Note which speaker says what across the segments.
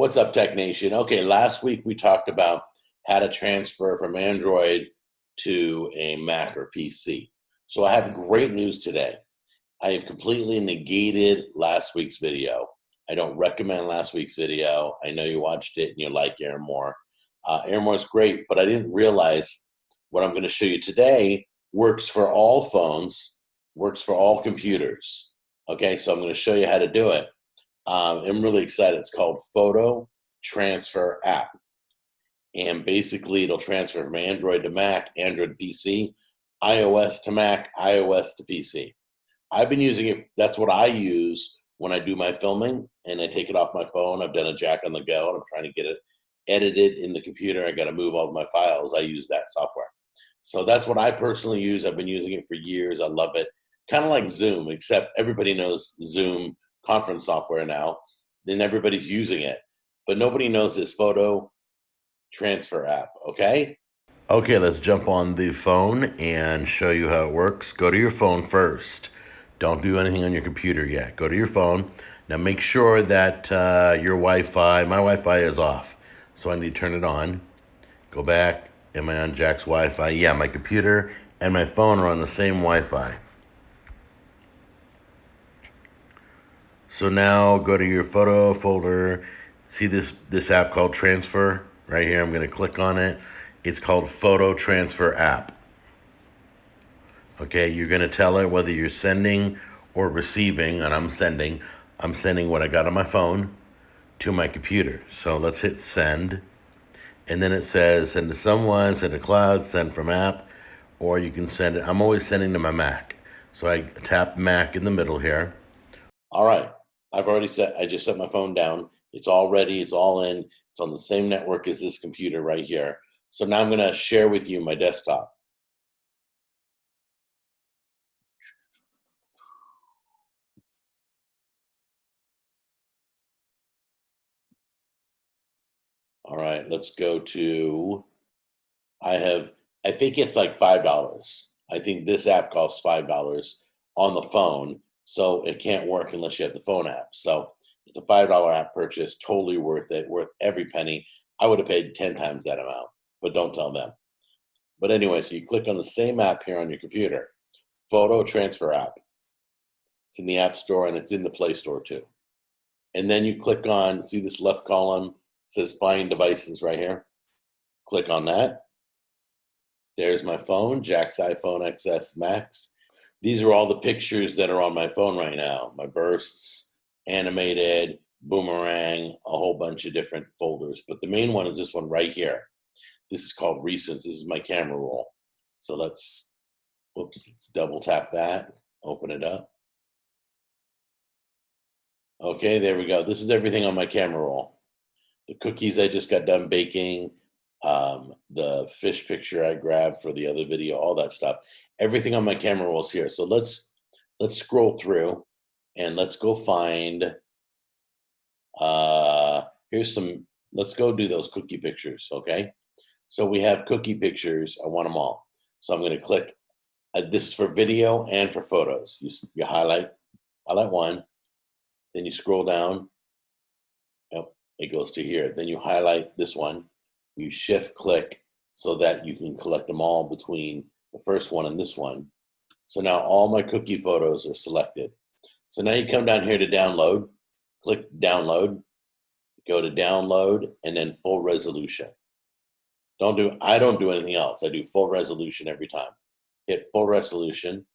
Speaker 1: What's up, Tech Nation? Okay, last week we talked about how to transfer from Android to a Mac or PC. So I have great news today. I have completely negated last week's video. I don't recommend last week's video. I know you watched it and you like Aaron Moore. Aaron Moore's great, but I didn't realize what I'm going to show you today works for all phones, works for all computers. Okay, so I'm going to show you how to do it. I'm really excited. It's called Photo Transfer App. And basically, it'll transfer from Android to Mac, Android to PC, iOS to Mac, iOS to PC. I've been using it. That's what I use when I do my filming, and I take it off my phone. I've done a jack on the go, and I'm trying to get it edited in the computer. I got to move all of my files. I use that software. So that's what I personally use. I've been using it for years. I love it. Kind of like Zoom, except everybody knows Zoom conference software now, then everybody's using it. But nobody knows this photo transfer app, okay? Okay, let's jump on the phone and show you how it works. Go to your phone first. Don't do anything on your computer yet. Go to your phone. Now make sure that your Wi-Fi, my Wi-Fi is off, so I need to turn it on. Go back. Am I on Jack's Wi-Fi? Yeah, my computer and my phone are on the same Wi-Fi. So now go to your photo folder. See this app called Transfer? Right here, I'm going to click on it. It's called Photo Transfer App. Okay, you're going to tell it whether you're sending or receiving, and I'm sending what I got on my phone to my computer. So let's hit send. And then it says send to someone, send to cloud, send from app, or you can send it. I'm always sending to my Mac. So I tap Mac in the middle here. All right. I just set my phone down. It's all ready. It's all in. It's on the same network as this computer right here. So now I'm going to share with you my desktop. All right, let's go to, I think it's like $5. I think this app costs $5 on the phone. So it can't work unless you have the phone app. So it's a $5 app purchase, totally worth it, worth every penny. I would have paid 10 times that amount, but don't tell them. But anyway, so you click on the same app here on your computer, Photo Transfer App. It's in the App Store and it's in the Play Store too. And then you click on, see this left column, it says Find Devices right here. Click on that. There's my phone, Jack's iPhone XS Max. These are all the pictures that are on my phone right now. My bursts, animated, boomerang, a whole bunch of different folders. But the main one is this one right here. This is called Recents. This is my camera roll. So let's double tap that, open it up. Okay, there we go. This is everything on my camera roll. The cookies I just got done baking, the fish picture I grabbed for the other video, all that stuff. Everything on my camera roll is here. So let's scroll through and let's go find, let's go do those cookie pictures, okay? So we have cookie pictures. I want them all. So I'm going to click. This is for video and for photos. You highlight one. Then you scroll down. Yep, it goes to here. Then you highlight this one. You shift click so that you can collect them all between the first one and this one. So now all my cookie photos are selected. So now you come down here to download. Click download. Go to download and then full resolution. I don't do anything else. I do full resolution every time. Hit full resolution.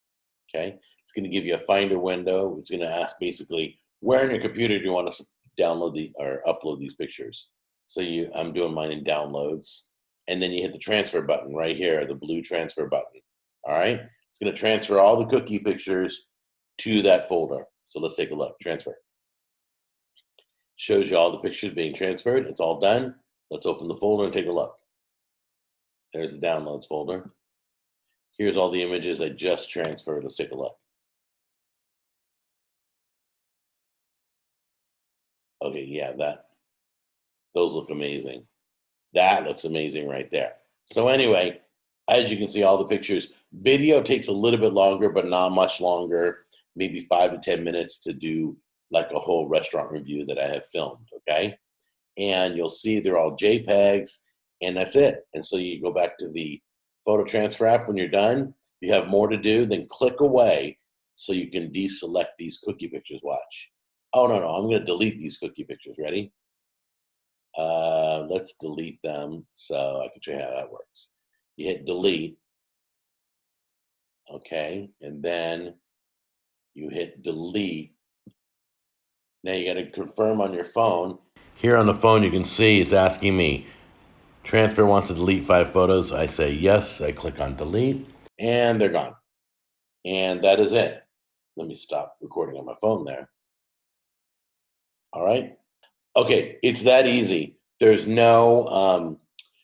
Speaker 1: Okay. It's going to give you a finder window. It's going to ask basically, where in your computer do you want to download or upload these pictures? So I'm doing mine in downloads. And then you hit the transfer button right here, the blue transfer button. All right. It's going to transfer all the cookie pictures to that folder. So let's take a look. Transfer. Shows you all the pictures being transferred. It's all done. Let's open the folder and take a look. There's the downloads folder. Here's all the images I just transferred. Let's take a look. Okay, yeah, those look amazing. That looks amazing right there. So anyway, as you can see, all the pictures. Video takes a little bit longer, but not much longer, maybe 5 to 10 minutes to do like a whole restaurant review that I have filmed, okay? and you'll see they're all JPEGs, and that's it. And so you go back to the photo transfer app when you're done. You have more to do, then click away so you can deselect these cookie pictures. Watch. Oh, no, I'm going to delete these cookie pictures. Ready? Let's delete them so I can show you how that works. You hit delete. Okay, and then you hit delete. Now you got to confirm on your phone. Here on the phone, you can see it's asking me, transfer wants to delete 5 photos. I say yes. I click on delete, and they're gone. And that is it. Let me stop recording on my phone there. All right. Okay, it's that easy. There's no,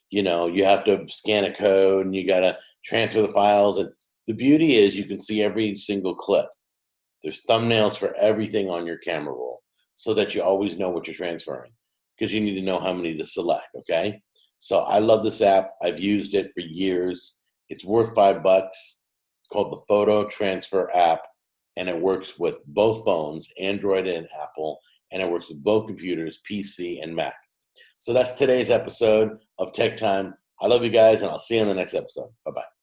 Speaker 1: you have to scan a code and you got to transfer the files. And the beauty is you can see every single clip. There's thumbnails for everything on your camera roll so that you always know what you're transferring because you need to know how many to select, okay? So I love this app. I've used it for years. It's worth $5. It's called the Photo Transfer app, and it works with both phones, Android and Apple, and it works with both computers, PC and Mac. So that's today's episode of Tech Time. I love you guys, and I'll see you in the next episode. Bye-bye.